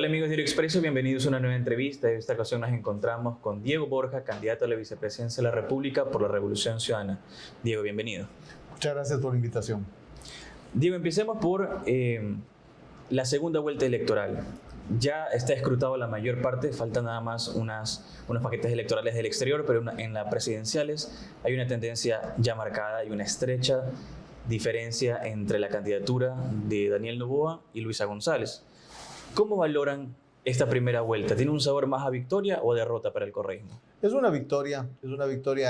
Hola amigos de Diario Expreso, bienvenidos a una nueva entrevista. En esta ocasión nos encontramos con Diego Borja, candidato a la vicepresidencia de la República por la Revolución Ciudadana. Diego, bienvenido. Muchas gracias por la invitación. Diego, empecemos por la segunda vuelta electoral. Ya está escrutado la mayor parte, faltan nada más unos paquetes electorales del exterior, pero en las presidenciales hay una tendencia ya marcada y una estrecha diferencia entre la candidatura de Daniel Noboa y Luisa González. ¿Cómo valoran esta primera vuelta? ¿Tiene un sabor más a victoria o a derrota para el correísmo? Es una victoria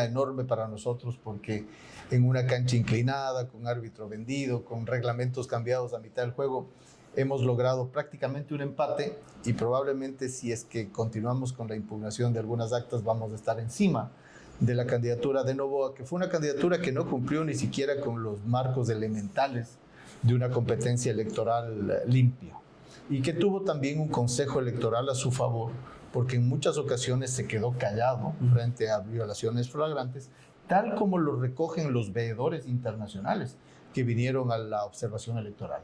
enorme para nosotros porque en una cancha inclinada, con árbitro vendido, con reglamentos cambiados a mitad del juego, hemos logrado prácticamente un empate y probablemente si es que continuamos con la impugnación de algunas actas vamos a estar encima de la candidatura de Noboa, que fue una candidatura que no cumplió ni siquiera con los marcos elementales de una competencia electoral limpia y que tuvo también un consejo electoral a su favor porque en muchas ocasiones se quedó callado frente a violaciones flagrantes, tal como lo recogen los veedores internacionales que vinieron a la observación electoral.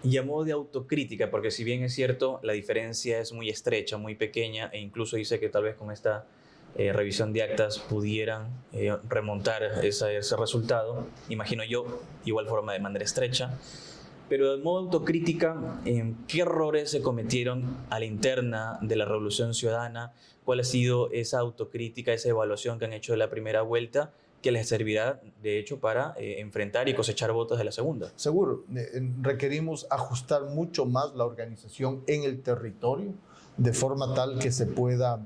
Y a modo de autocrítica, porque si bien es cierto, la diferencia es muy estrecha, muy pequeña, e incluso dice que tal vez con esta revisión de actas pudieran remontar ese resultado, imagino yo, igual forma de manera estrecha, pero de modo autocrítica, ¿qué errores se cometieron a la interna de la Revolución Ciudadana? ¿Cuál ha sido esa autocrítica, esa evaluación que han hecho de la primera vuelta que les servirá, de hecho, para enfrentar y cosechar votos de la segunda? Seguro, requerimos ajustar mucho más la organización en el territorio, de forma tal que se pueda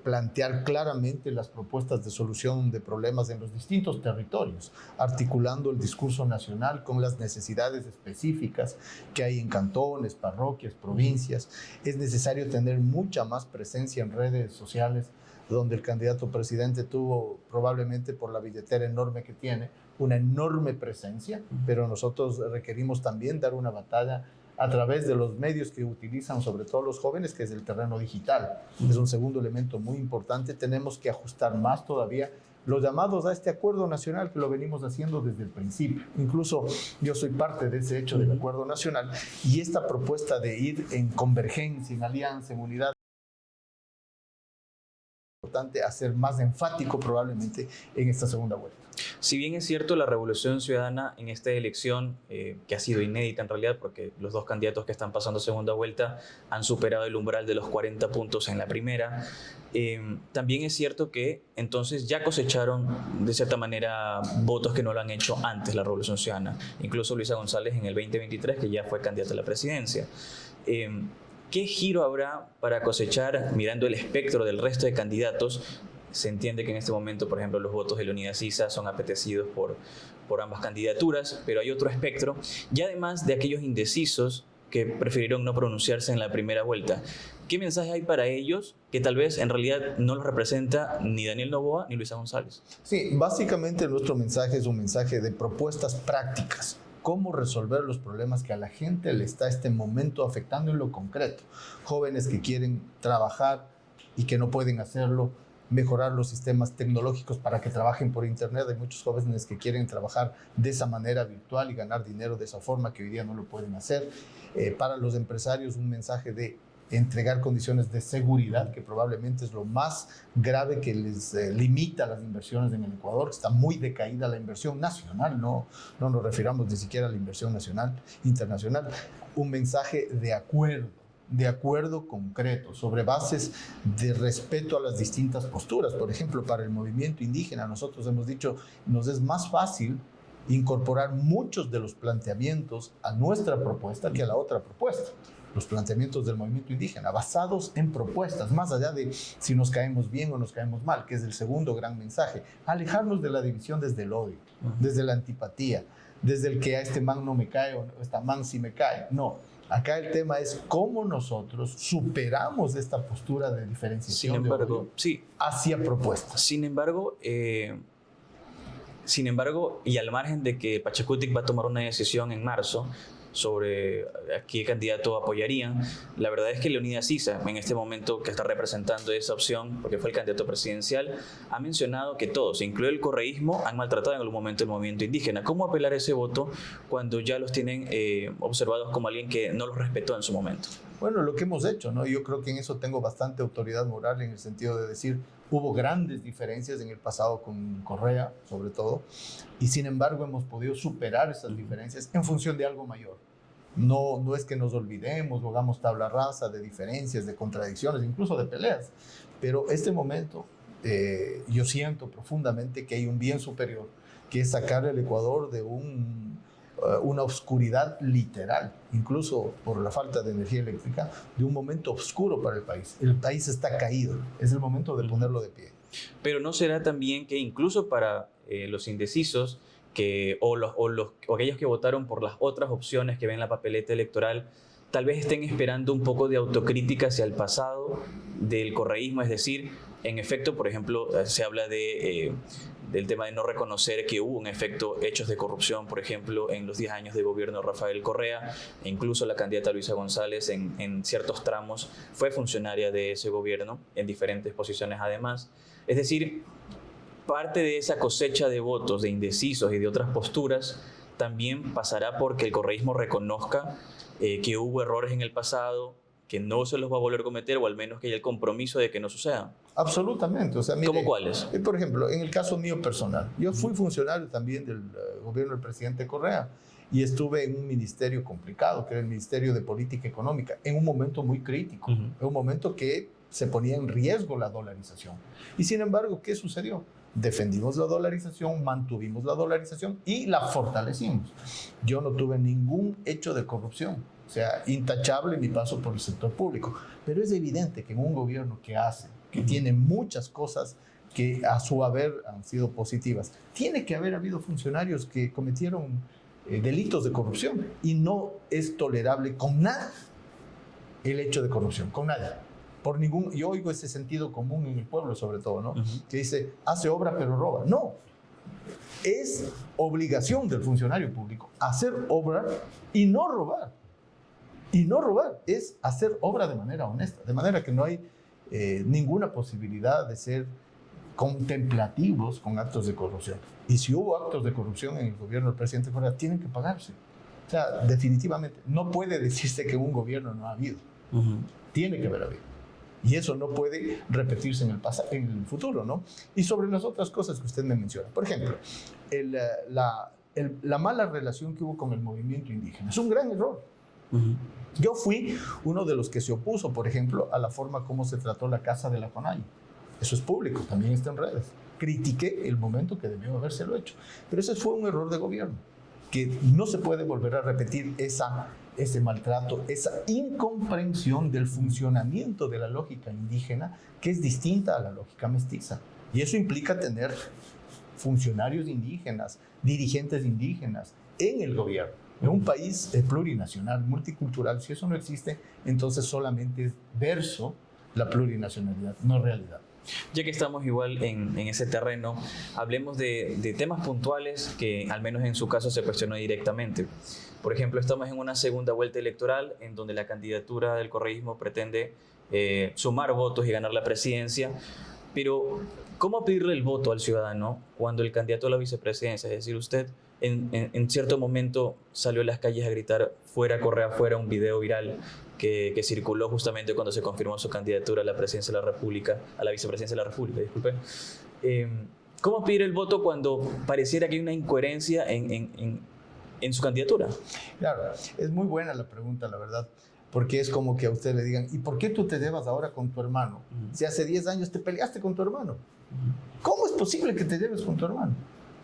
plantear claramente las propuestas de solución de problemas en los distintos territorios, articulando el discurso nacional con las necesidades específicas que hay en cantones, parroquias, provincias. Es necesario tener mucha más presencia en redes sociales, donde el candidato presidente tuvo, probablemente por la billetera enorme que tiene, una enorme presencia, pero nosotros requerimos también dar una batalla a través de los medios que utilizan sobre todo los jóvenes, que es el terreno digital. Es un segundo elemento muy importante. Tenemos que ajustar más todavía los llamados a este acuerdo nacional que lo venimos haciendo desde el principio. Incluso yo soy parte de ese hecho del acuerdo nacional y esta propuesta de ir en convergencia, en alianza, en unidad, importante hacer más enfático probablemente en esta segunda vuelta. Si bien es cierto, la Revolución Ciudadana en esta elección, que ha sido inédita en realidad, porque los dos candidatos que están pasando segunda vuelta han superado el umbral de los 40 puntos en la primera, también es cierto que entonces ya cosecharon de cierta manera votos que no lo han hecho antes la Revolución Ciudadana, incluso Luisa González en el 2023, que ya fue candidata a la presidencia. ¿Qué giro habrá para cosechar mirando el espectro del resto de candidatos? Se entiende que en este momento, por ejemplo, los votos de Leonidas Issa son apetecidos por ambas candidaturas, pero hay otro espectro, y además de aquellos indecisos que prefirieron no pronunciarse en la primera vuelta. ¿Qué mensaje hay para ellos que tal vez en realidad no los representa ni Daniel Noboa ni Luisa González? Sí, básicamente nuestro mensaje es un mensaje de propuestas prácticas. Cómo resolver los problemas que a la gente le está este momento afectando en lo concreto. Jóvenes que quieren trabajar y que no pueden hacerlo, mejorar los sistemas tecnológicos para que trabajen por internet. Hay muchos jóvenes que quieren trabajar de esa manera virtual y ganar dinero de esa forma que hoy día no lo pueden hacer. Para los empresarios, un mensaje de entregar condiciones de seguridad, que probablemente es lo más grave que les limita las inversiones en el Ecuador. Está muy decaída la inversión nacional, no nos refiramos ni siquiera a la inversión nacional, internacional. Un mensaje de acuerdo concreto, sobre bases de respeto a las distintas posturas. Por ejemplo, para el movimiento indígena, nosotros hemos dicho, nos es más fácil incorporar muchos de los planteamientos a nuestra propuesta que a la otra propuesta. Los planteamientos del movimiento indígena, basados en propuestas, más allá de si nos caemos bien o nos caemos mal, que es el segundo gran mensaje. Alejarnos de la división desde el odio, desde la antipatía, desde el que a este man no me cae o a esta man sí me cae. No, acá el tema es cómo nosotros superamos esta postura de diferenciación, sin embargo, de odio, sí, hacia propuestas. Sin embargo, y al margen de que Pachacutic va a tomar una decisión en marzo sobre a qué candidato apoyarían, la verdad es que Leonidas Issa, en este momento que está representando esa opción, porque fue el candidato presidencial, ha mencionado que todos, incluido el correísmo, han maltratado en algún momento el movimiento indígena. ¿Cómo apelar ese voto cuando ya los tienen observados como alguien que no los respetó en su momento? Bueno, lo que hemos hecho, ¿no? Yo creo que en eso tengo bastante autoridad moral en el sentido de decir, hubo grandes diferencias en el pasado con Correa, sobre todo, y sin embargo hemos podido superar esas diferencias en función de algo mayor. No es que nos olvidemos o hagamos tabla rasa de diferencias, de contradicciones, incluso de peleas, pero este momento yo siento profundamente que hay un bien superior, que es sacar el Ecuador de una oscuridad literal, incluso por la falta de energía eléctrica, de un momento oscuro para el país. El país está caído, es el momento de ponerlo de pie. Pero ¿no será también que incluso para los indecisos o aquellos que votaron por las otras opciones que ven en la papeleta electoral, tal vez estén esperando un poco de autocrítica hacia el pasado del correísmo? Es decir, en efecto, por ejemplo, se habla del tema de no reconocer que hubo en efecto hechos de corrupción, por ejemplo, en los 10 años de gobierno de Rafael Correa, e incluso la candidata Luisa González en ciertos tramos fue funcionaria de ese gobierno, en diferentes posiciones además. Es decir, parte de esa cosecha de votos de indecisos y de otras posturas también pasará porque el correísmo reconozca que hubo errores en el pasado, que no se los va a volver a cometer, o al menos que haya el compromiso de que no sucedan. Absolutamente. O sea, mire, ¿cómo cuáles? Por ejemplo, en el caso mío personal, yo fui funcionario también del gobierno del presidente Correa y estuve en un ministerio complicado, que era el Ministerio de Política Económica, en un momento muy crítico, en un momento que se ponía en riesgo la dolarización. Y sin embargo, ¿qué sucedió? Defendimos la dolarización, mantuvimos la dolarización y la fortalecimos. Yo no tuve ningún hecho de corrupción, o sea, intachable mi paso por el sector público. Pero es evidente que en un gobierno que tiene muchas cosas que a su haber han sido positivas, tiene que haber habido funcionarios que cometieron delitos de corrupción y no es tolerable con nada el hecho de corrupción, con nada. Yo oigo ese sentido común en el pueblo sobre todo, ¿no? Que dice, hace obra pero roba. No, es obligación del funcionario público hacer obra y no robar. Y no robar es hacer obra de manera honesta, de manera que no hay ninguna posibilidad de ser contemplativos con actos de corrupción. Y si hubo actos de corrupción en el gobierno del presidente Correa, tienen que pagarse. O sea, definitivamente, no puede decirse que un gobierno no ha habido. Tiene que haber habido. Y eso no puede repetirse en el futuro, ¿no? Y sobre las otras cosas que usted me menciona. Por ejemplo, la mala relación que hubo con el movimiento indígena. Es un gran error. Yo fui uno de los que se opuso, por ejemplo, a la forma como se trató la casa de la CONAI. Eso es público, también está en redes. Critiqué el momento que debió habérselo hecho. Pero ese fue un error de gobierno, que no se puede volver a repetir ese maltrato, esa incomprensión del funcionamiento de la lógica indígena, que es distinta a la lógica mestiza. Y eso implica tener funcionarios indígenas, dirigentes indígenas en el gobierno. En un país plurinacional, multicultural, si eso no existe, entonces solamente es verso la plurinacionalidad, no realidad. Ya que estamos igual en ese terreno, hablemos de temas puntuales que al menos en su caso se cuestionó directamente. Por ejemplo, estamos en una segunda vuelta electoral en donde la candidatura del correísmo pretende sumar votos y ganar la presidencia, pero ¿cómo pedirle el voto al ciudadano cuando el candidato a la vicepresidencia, es decir, usted en cierto momento salió a las calles a gritar fuera Correa, fuera, un video viral que circuló justamente cuando se confirmó su candidatura a la presidencia de la República, a la vicepresidencia de la República, disculpen? ¿Cómo pedir el voto cuando pareciera que hay una incoherencia en su candidatura? Claro, es muy buena la pregunta, la verdad, porque es como que a usted le digan, ¿y por qué tú te llevas ahora con tu hermano? Si hace 10 años te peleaste con tu hermano. ¿Cómo es posible que te lleves con tu hermano?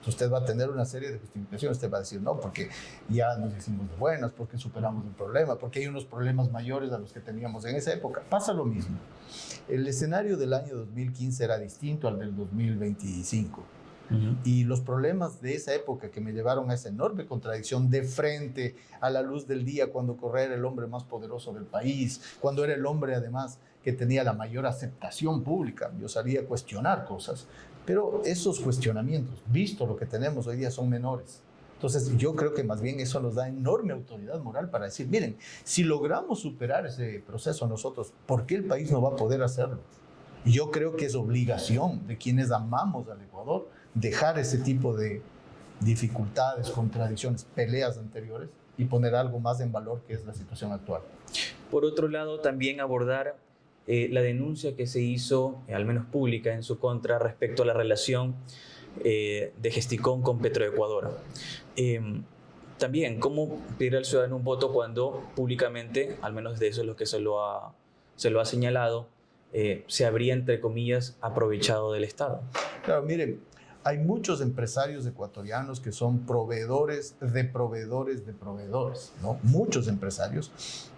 Usted va a tener una serie de justificaciones, usted va a decir, no, porque ya nos hicimos de buenas, porque superamos el problema, porque hay unos problemas mayores a los que teníamos en esa época. Pasa lo mismo. El escenario del año 2015 era distinto al del 2025. Y los problemas de esa época que me llevaron a esa enorme contradicción de frente a la luz del día, cuando Correa era el hombre más poderoso del país, cuando era el hombre además que tenía la mayor aceptación pública, yo salía a cuestionar cosas, pero esos cuestionamientos, visto lo que tenemos hoy día, son menores. Entonces yo creo que más bien eso nos da enorme autoridad moral para decir, miren, si logramos superar ese proceso nosotros, ¿por qué el país no va a poder hacerlo? Y yo creo que es obligación de quienes amamos al Ecuador dejar ese tipo de dificultades, contradicciones, peleas anteriores y poner algo más en valor, que es la situación actual. Por otro lado, también abordar la denuncia que se hizo, al menos pública, en su contra respecto a la relación de Gesticón con Petroecuador. También, ¿cómo pedir al ciudadano un voto cuando públicamente, al menos de eso es lo que se lo ha señalado, se habría, entre comillas, aprovechado del Estado? Claro, miren, hay muchos empresarios ecuatorianos que son proveedores de proveedores de proveedores, ¿no? Muchos empresarios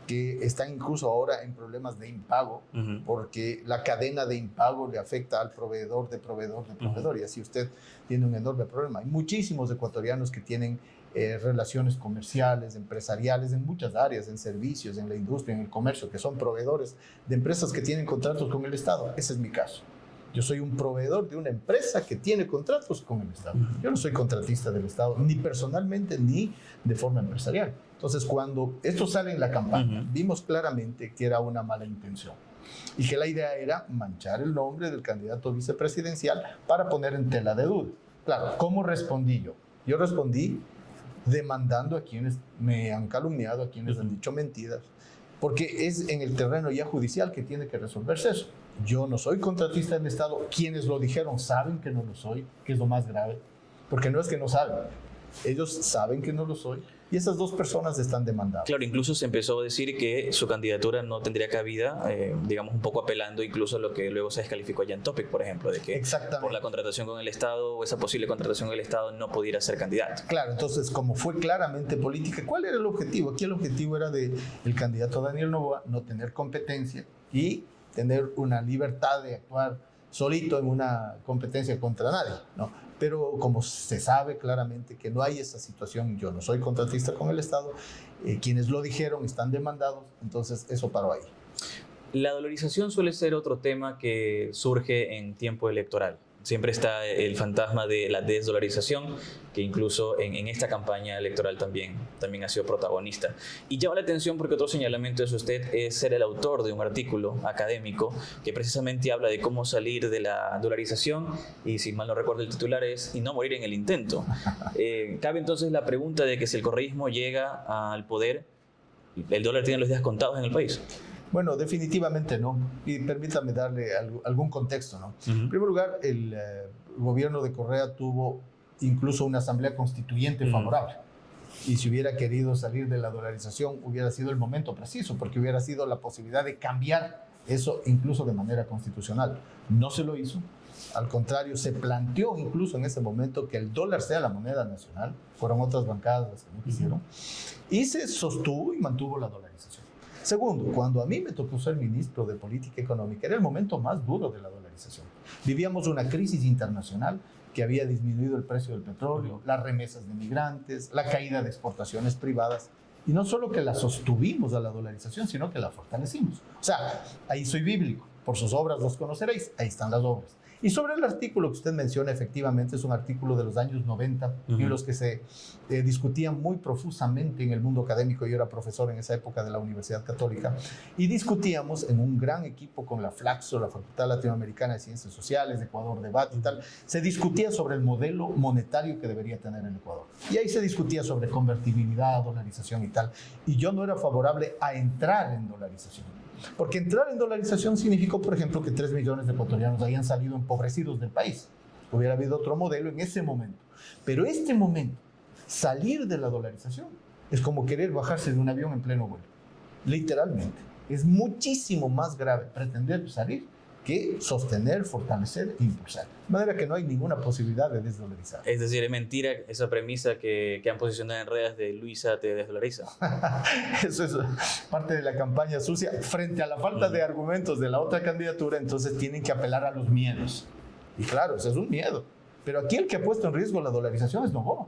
que están incluso ahora en problemas de impago, porque la cadena de impago le afecta al proveedor de proveedor de proveedor, y así usted tiene un enorme problema. Hay muchísimos ecuatorianos que tienen relaciones comerciales, empresariales, en muchas áreas, en servicios, en la industria, en el comercio, que son proveedores de empresas que tienen contratos con el Estado. Ese es mi caso. Yo soy un proveedor de una empresa que tiene contratos con el Estado. Yo no soy contratista del Estado, ni personalmente, ni de forma empresarial. Entonces, cuando esto sale en la campaña, vimos claramente que era una mala intención y que la idea era manchar el nombre del candidato vicepresidencial para poner en tela de duda. Claro, ¿cómo respondí yo? Yo respondí demandando a quienes me han calumniado, a quienes han dicho mentiras, porque es en el terreno ya judicial que tiene que resolverse eso. Yo no soy contratista del Estado. Quienes lo dijeron saben que no lo soy, que es lo más grave, porque no es que no saben, ellos saben que no lo soy, y esas dos personas están demandadas. Claro, incluso se empezó a decir que su candidatura no tendría cabida, digamos un poco apelando incluso a lo que luego se descalificó allá en Topic, por ejemplo, de que por la contratación con el Estado o esa posible contratación con el Estado no pudiera ser candidato. Claro, entonces como fue claramente política, ¿cuál era el objetivo? Aquí el objetivo era del candidato Daniel Noboa no tener competencia y tener una libertad de actuar solito en una competencia contra nadie, ¿no? Pero como se sabe claramente que no hay esa situación, yo no soy contratista con el Estado, quienes lo dijeron están demandados, entonces eso paró ahí. La dolarización suele ser otro tema que surge en tiempo electoral. Siempre está el fantasma de la desdolarización, que incluso en esta campaña electoral también ha sido protagonista. Y llama la atención porque otro señalamiento de usted es ser el autor de un artículo académico que precisamente habla de cómo salir de la dolarización, y si mal no recuerdo el titular es "y no morir en el intento". Cabe entonces la pregunta de que si el correísmo llega al poder, ¿el dólar tiene los días contados en el país? Bueno, definitivamente no. Y permítame darle algún contexto, ¿no? En primer lugar, el gobierno de Correa tuvo incluso una asamblea constituyente favorable. Y si hubiera querido salir de la dolarización, hubiera sido el momento preciso, porque hubiera sido la posibilidad de cambiar eso incluso de manera constitucional. No se lo hizo. Al contrario, se planteó incluso en ese momento que el dólar sea la moneda nacional. Fueron otras bancadas las que no quisieron. Y se sostuvo y mantuvo la dolarización. Segundo, cuando a mí me tocó ser ministro de Política Económica, era el momento más duro de la dolarización. Vivíamos una crisis internacional que había disminuido el precio del petróleo, las remesas de migrantes, la caída de exportaciones privadas. Y no solo que la sostuvimos a la dolarización, sino que la fortalecimos. O sea, ahí soy bíblico. Por sus obras los conoceréis. Ahí están las obras. Y sobre el artículo que usted menciona, efectivamente es un artículo de los años 90, en los que se discutían muy profusamente en el mundo académico. Yo era profesor en esa época de la Universidad Católica, y discutíamos en un gran equipo con la FLACSO, la Facultad Latinoamericana de Ciencias Sociales, de Ecuador Debate y tal. Se discutía sobre el modelo monetario que debería tener el Ecuador. Y ahí se discutía sobre convertibilidad, dolarización y tal. Y yo no era favorable a entrar en dolarización. Porque entrar en dolarización significó, por ejemplo, que 3 millones de ecuatorianos hayan salido empobrecidos del país. Hubiera habido otro modelo en ese momento. Pero este momento, salir de la dolarización, es como querer bajarse de un avión en pleno vuelo. Literalmente. Es muchísimo más grave pretender salir que sostener, fortalecer e impulsar. De manera que no hay ninguna posibilidad de desdolarizar. Es decir, es mentira esa premisa que han posicionado en redes de Luisa te desdolariza. Eso es parte de la campaña sucia. Frente a la falta de argumentos de la otra candidatura, entonces tienen que apelar a los miedos. Y claro, ese es un miedo. Pero aquí el que ha puesto en riesgo la dolarización es Noboa.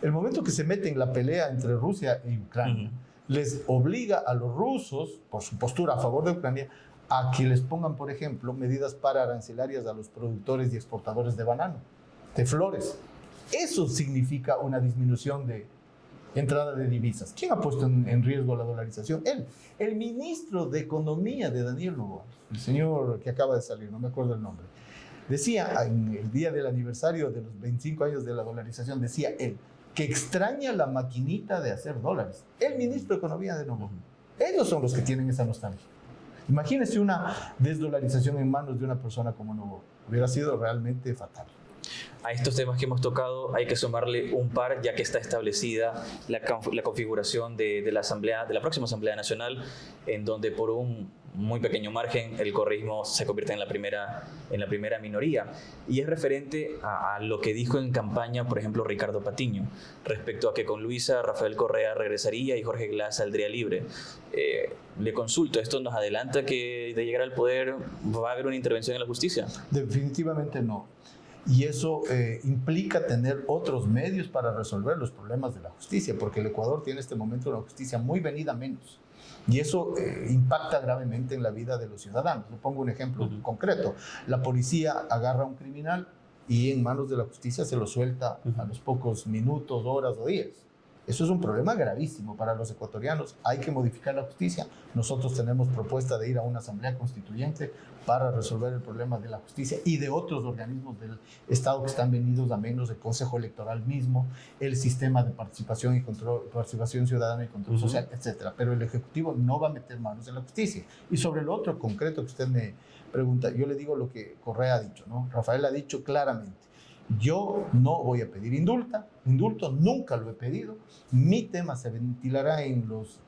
El momento que se mete en la pelea entre Rusia y Ucrania, les obliga a los rusos, por su postura a favor de Ucrania, a que les pongan, por ejemplo, medidas pararancelarias a los productores y exportadores de banano, de flores. Eso significa una disminución de entrada de divisas. ¿Quién ha puesto en riesgo la dolarización? Él. El ministro de Economía de Daniel Noboa, el señor que acaba de salir, no me acuerdo el nombre, decía en el día del aniversario de los 25 años de la dolarización, decía él, que extraña la maquinita de hacer dólares. El ministro de Economía de Noboa. Ellos son los que tienen esa nostalgia. Imagínese una desdolarización en manos de una persona como Noboa. Hubiera sido realmente fatal. A estos temas que hemos tocado hay que sumarle un par, ya que está establecida la configuración de la Asamblea, de la próxima Asamblea Nacional, en donde por un muy pequeño margen el correísmo se convierte en la primera minoría. Y es referente a lo que dijo en campaña, por ejemplo, Ricardo Patiño, respecto a que con Luisa Rafael Correa regresaría y Jorge Glass saldría libre. Le consulto, ¿esto nos adelanta que de llegar al poder va a haber una intervención en la justicia? Definitivamente no. Y eso implica tener otros medios para resolver los problemas de la justicia, porque el Ecuador tiene en este momento una justicia muy venida menos. Y eso impacta gravemente en la vida de los ciudadanos. Le pongo un ejemplo concreto. La policía agarra a un criminal y en manos de la justicia se lo suelta a los pocos minutos, horas o días. Eso es un problema gravísimo para los ecuatorianos. Hay que modificar la justicia. Nosotros tenemos propuesta de ir a una asamblea constituyente para resolver el problema de la justicia y de otros organismos del Estado que están venidos a menos, el Consejo Electoral mismo, el sistema de participación y control, participación ciudadana y control social, etc. Pero el Ejecutivo no va a meter manos en la justicia. Y sobre lo otro concreto que usted me pregunta, yo le digo lo que Correa ha dicho, ¿no? Rafael ha dicho claramente: yo no voy a pedir indulto, nunca lo he pedido. Mi tema se ventilará en los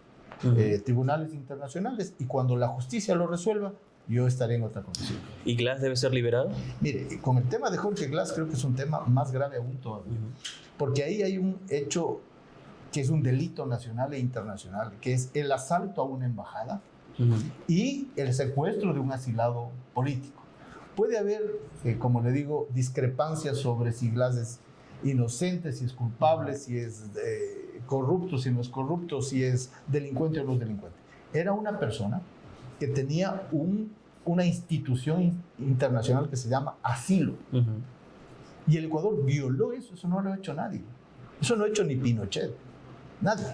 tribunales internacionales y cuando la justicia lo resuelva, yo estaré en otra condición. ¿Y Glass debe ser liberado? Mire, con el tema de Jorge Glass creo que es un tema más grave aún todavía, porque ahí hay un hecho que es un delito nacional e internacional, que es el asalto a una embajada y el secuestro de un asilado político. Puede haber, como le digo, discrepancias sobre si Glass es inocente, si es culpable, si es corrupto, si no es corrupto, si es delincuente o no es delincuente. Era una persona que tenía una institución internacional que se llama asilo. Y el Ecuador violó eso. Eso no lo ha hecho nadie. Eso no ha hecho ni Pinochet. Nadie.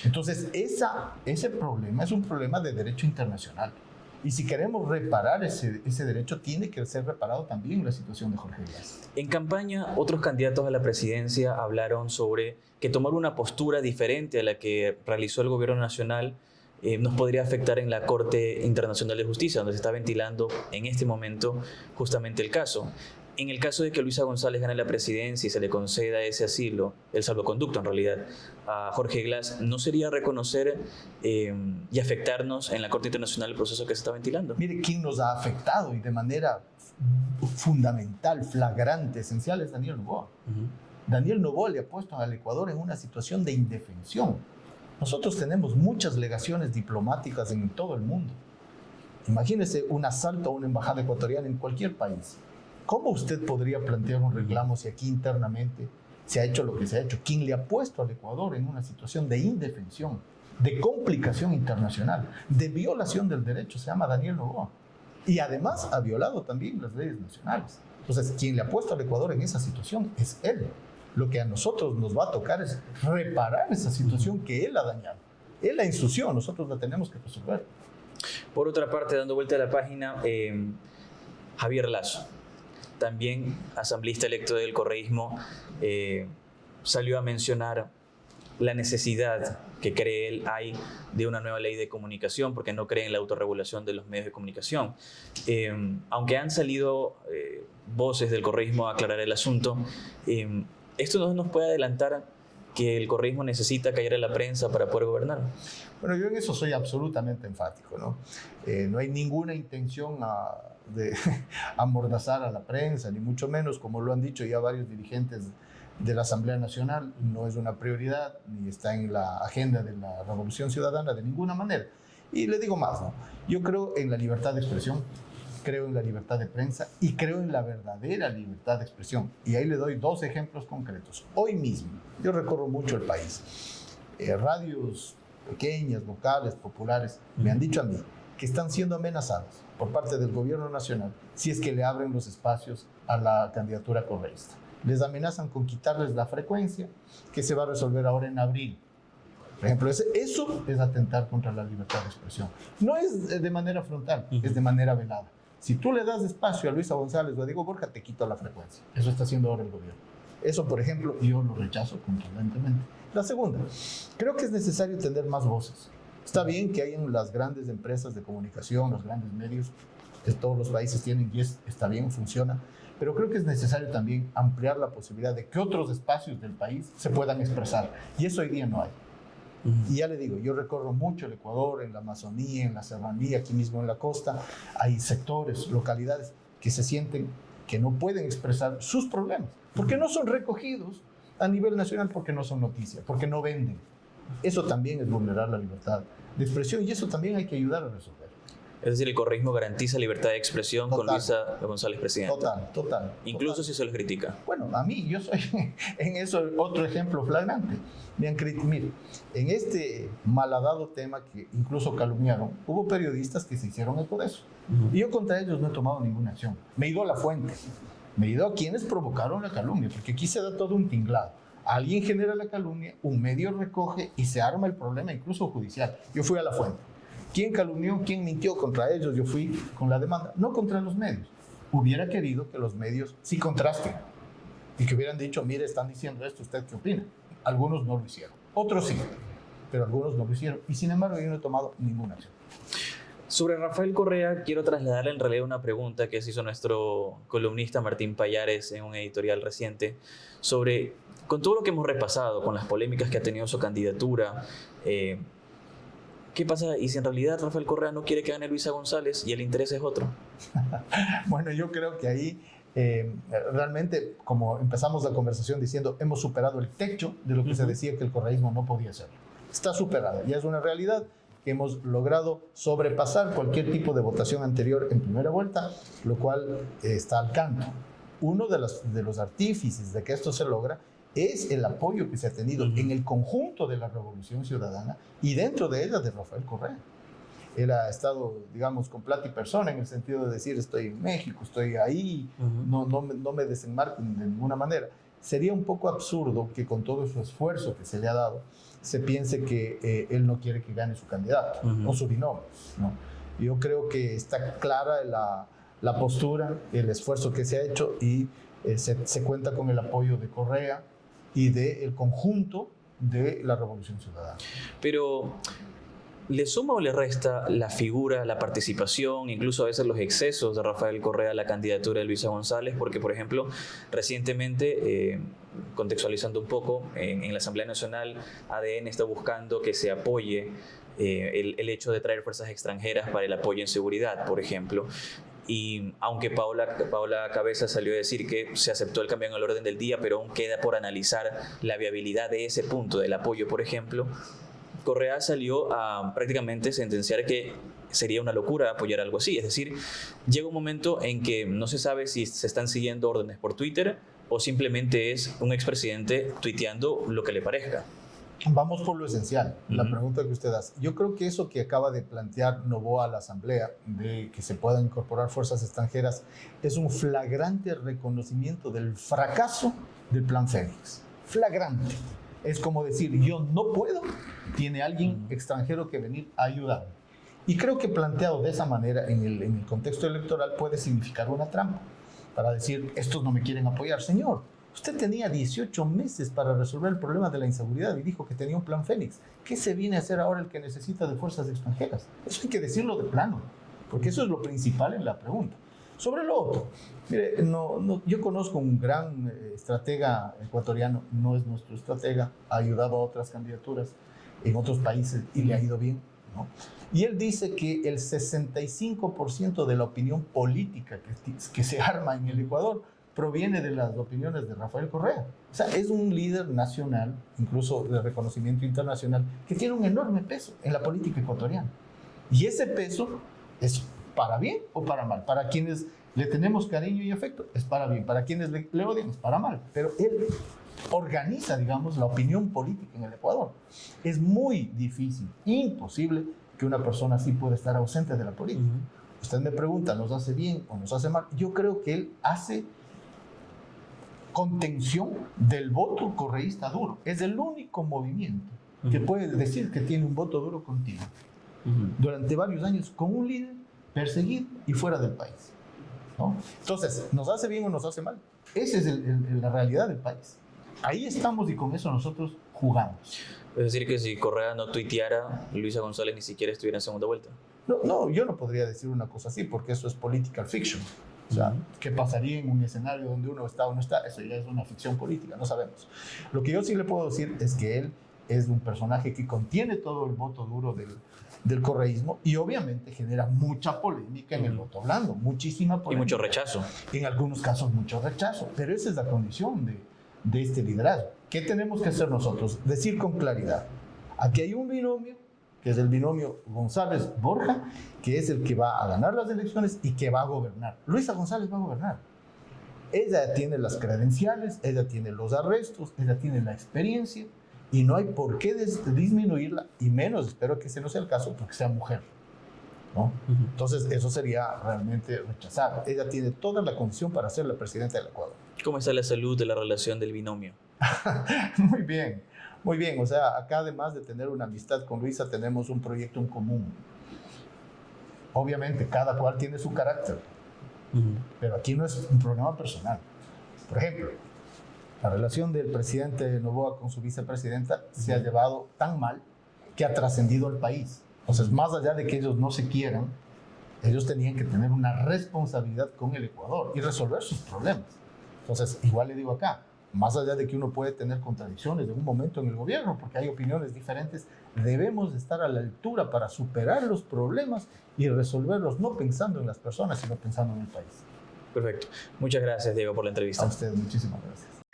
Entonces, ese problema es un problema de derecho internacional. Y si queremos reparar ese derecho, tiene que ser reparado también la situación de Jorge Glass. En campaña, otros candidatos a la presidencia hablaron sobre que tomar una postura diferente a la que realizó el gobierno nacional nos podría afectar en la Corte Internacional de Justicia, donde se está ventilando en este momento justamente el caso. En el caso de que Luisa González gane la presidencia y se le conceda ese asilo, el salvoconducto en realidad, a Jorge Glass, ¿no sería reconocer y afectarnos en la Corte Internacional el proceso que se está ventilando? Mire, ¿quién nos ha afectado y de manera fundamental, flagrante, esencial? Es Daniel Noboa. Daniel Noboa le ha puesto al Ecuador en una situación de indefensión. Nosotros tenemos muchas legaciones diplomáticas en todo el mundo. Imagínese un asalto a una embajada ecuatoriana en cualquier país. ¿Cómo usted podría plantear un reclamo si aquí internamente se ha hecho lo que se ha hecho? ¿Quién le ha puesto al Ecuador en una situación de indefensión, de complicación internacional, de violación del derecho? Se llama Daniel Noboa. Y además ha violado también las leyes nacionales. Entonces, quien le ha puesto al Ecuador en esa situación es él. Lo que a nosotros nos va a tocar es reparar esa situación que él ha dañado. Él la ensució, nosotros la tenemos que resolver. Por otra parte, dando vuelta a la página, Javier Lasso, también asambleísta electo del correísmo, salió a mencionar la necesidad que cree él hay de una nueva ley de comunicación, porque no cree en la autorregulación de los medios de comunicación. Aunque han salido voces del correísmo a aclarar el asunto, ¿esto no nos puede adelantar que el correísmo necesita callar a la prensa para poder gobernar? Bueno, yo en eso soy absolutamente enfático, ¿no? No hay ninguna intención de amordazar a la prensa, ni mucho menos, como lo han dicho ya varios dirigentes de la Asamblea Nacional, no es una prioridad, ni está en la agenda de la Revolución Ciudadana de ninguna manera. Y le digo más, ¿no? Yo creo en la libertad de expresión, creo en la libertad de prensa y creo en la verdadera libertad de expresión. Y ahí le doy dos ejemplos concretos. Hoy mismo, yo recorro mucho el país. Radios pequeñas, locales, populares, me han dicho a mí que están siendo amenazados por parte del gobierno nacional si es que le abren los espacios a la candidatura correísta. Les amenazan con quitarles la frecuencia, que se va a resolver ahora en abril. Por ejemplo, eso es atentar contra la libertad de expresión. No es de manera frontal, es de manera velada. Si tú le das espacio a Luisa González o a Diego Borja, te quito la frecuencia. Eso está haciendo ahora el gobierno. Eso, por ejemplo, yo lo rechazo contundentemente. La segunda, creo que es necesario tener más voces. Está bien que hayan las grandes empresas de comunicación, los grandes medios, que todos los países tienen y está bien, funciona, pero creo que es necesario también ampliar la posibilidad de que otros espacios del país se puedan expresar, y eso hoy día no hay. Y ya le digo, yo recorro mucho el Ecuador, en la Amazonía, en la serranía, aquí mismo en la costa, hay sectores, localidades que se sienten que no pueden expresar sus problemas, porque no son recogidos a nivel nacional, porque no son noticias, porque no venden. Eso también es vulnerar la libertad de expresión y eso también hay que ayudar a resolver. Es decir, el correísmo garantiza libertad de expresión Total. con Luisa González presidente. Total. Incluso si se les critica. Bueno, a mí, yo soy en eso otro ejemplo flagrante. Mire, en este malhadado tema que incluso calumniaron, hubo periodistas que se hicieron eco de eso. Y yo contra ellos no he tomado ninguna acción. Me he ido a la fuente. Me he ido a quienes provocaron la calumnia, porque aquí se da todo un tinglado. Alguien genera la calumnia, un medio recoge y se arma el problema, incluso judicial. Yo fui a la fuente. ¿Quién calumnió? ¿Quién mintió contra ellos? Yo fui con la demanda, no contra los medios. Hubiera querido que los medios sí contrasten y que hubieran dicho, mire, están diciendo esto, ¿usted qué opina? Algunos no lo hicieron, otros sí, pero algunos no lo hicieron. Y sin embargo, yo no he tomado ninguna acción. Sobre Rafael Correa, quiero trasladarle en realidad una pregunta que se hizo nuestro columnista Martín Payares en un editorial reciente sobre, con todo lo que hemos repasado, con las polémicas que ha tenido su candidatura, ¿qué pasa? ¿Y si en realidad Rafael Correa no quiere que gane Luisa González y el interés es otro? Bueno, yo creo que ahí realmente, como empezamos la conversación diciendo, hemos superado el techo de lo que se decía que el correísmo no podía ser. Está superado, ya es una realidad que hemos logrado sobrepasar cualquier tipo de votación anterior en primera vuelta, lo cual está al canto. Uno de los artífices de que esto se logra es el apoyo que se ha tenido en el conjunto de la Revolución Ciudadana y dentro de ella de Rafael Correa. Él ha estado, digamos, con plata y persona en el sentido de decir, estoy en México, estoy ahí, no me desenmarco de ninguna manera. Sería un poco absurdo que con todo su esfuerzo que se le ha dado, se piense que él no quiere que gane su candidato o su binomio, ¿no? Yo creo que está clara la postura, el esfuerzo que se ha hecho y se cuenta con el apoyo de Correa y del conjunto de la Revolución Ciudadana. Pero, ¿le suma o le resta la figura, la participación, incluso a veces los excesos de Rafael Correa a la candidatura de Luisa González? Porque, por ejemplo, recientemente, contextualizando un poco, en la Asamblea Nacional, ADN está buscando que se apoye el hecho de traer fuerzas extranjeras para el apoyo en seguridad, por ejemplo. Y aunque Paola Cabeza salió a decir que se aceptó el cambio en el orden del día, pero aún queda por analizar la viabilidad de ese punto del apoyo, por ejemplo, Correa salió a prácticamente sentenciar que sería una locura apoyar algo así. Es decir, llega un momento en que no se sabe si se están siguiendo órdenes por Twitter o simplemente es un expresidente tuiteando lo que le parezca. Vamos por lo esencial, la pregunta que usted hace. Yo creo que eso que acaba de plantear Noboa a la Asamblea, de que se puedan incorporar fuerzas extranjeras, es un flagrante reconocimiento del fracaso del Plan Fénix. Flagrante. Es como decir, yo no puedo, tiene alguien extranjero que venir a ayudarme. Y creo que planteado de esa manera en el contexto electoral puede significar una trampa para decir, estos no me quieren apoyar. Señor, usted tenía 18 meses para resolver el problema de la inseguridad y dijo que tenía un plan Fénix. ¿Qué se viene a hacer ahora el que necesita de fuerzas extranjeras? Eso hay que decirlo de plano, porque eso es lo principal en la pregunta. Sobre lo otro, mire, yo conozco un gran estratega ecuatoriano, no es nuestro estratega, ha ayudado a otras candidaturas en otros países y le ha ido bien, ¿no? Y él dice que el 65% de la opinión política que se arma en el Ecuador proviene de las opiniones de Rafael Correa. O sea, es un líder nacional, incluso de reconocimiento internacional, que tiene un enorme peso en la política ecuatoriana. Y ese peso es para bien o para mal. Para quienes le tenemos cariño y afecto, es para bien. Para quienes le odian, es para mal. Pero él organiza, digamos, la opinión política en el Ecuador. Es muy difícil, imposible, que una persona así pueda estar ausente de la política. Usted me pregunta, ¿nos hace bien o nos hace mal? Yo creo que él hace contención del voto correísta duro. Es el único movimiento que puede decir que tiene un voto duro continuo durante varios años con un líder perseguido y fuera del país, ¿no? Entonces, ¿nos hace bien o nos hace mal? Esa es la realidad del país. Ahí estamos y con eso nosotros jugamos. Es decir, que si Correa no tuiteara, Luisa González ni siquiera estuviera en segunda vuelta. No, yo no podría decir una cosa así porque eso es political fiction. O sea, ¿qué pasaría en un escenario donde uno está o no está? Eso ya es una ficción política, no sabemos. Lo que yo sí le puedo decir es que él es un personaje que contiene todo el voto duro del correísmo y obviamente genera mucha polémica en el voto blando, muchísima polémica. Y mucho rechazo. En algunos casos mucho rechazo, pero esa es la condición de este liderazgo. ¿Qué tenemos que hacer nosotros? Decir con claridad, aquí hay un binomio, que es el binomio González-Borja, que es el que va a ganar las elecciones y que va a gobernar. Luisa González va a gobernar. Ella tiene las credenciales, ella tiene los arrestos, ella tiene la experiencia y no hay por qué disminuirla, y menos, espero que ese no sea el caso, porque sea mujer, ¿no? Entonces, eso sería realmente rechazado. Ella tiene toda la condición para ser la presidenta del Ecuador. ¿Cómo está la salud de la relación del binomio? Muy bien, muy bien. O sea, acá además de tener una amistad con Luisa, tenemos un proyecto en común. Obviamente, cada cual tiene su carácter, pero aquí no es un problema personal. Por ejemplo, la relación del presidente Noboa con su vicepresidenta se ha llevado tan mal que ha trascendido al país. O sea, más allá de que ellos no se quieran, ellos tenían que tener una responsabilidad con el Ecuador y resolver sus problemas. Entonces, igual le digo acá, más allá de que uno puede tener contradicciones en un momento en el gobierno, porque hay opiniones diferentes, debemos estar a la altura para superar los problemas y resolverlos, no pensando en las personas, sino pensando en el país. Perfecto. Muchas gracias, Diego, por la entrevista. A usted, muchísimas gracias.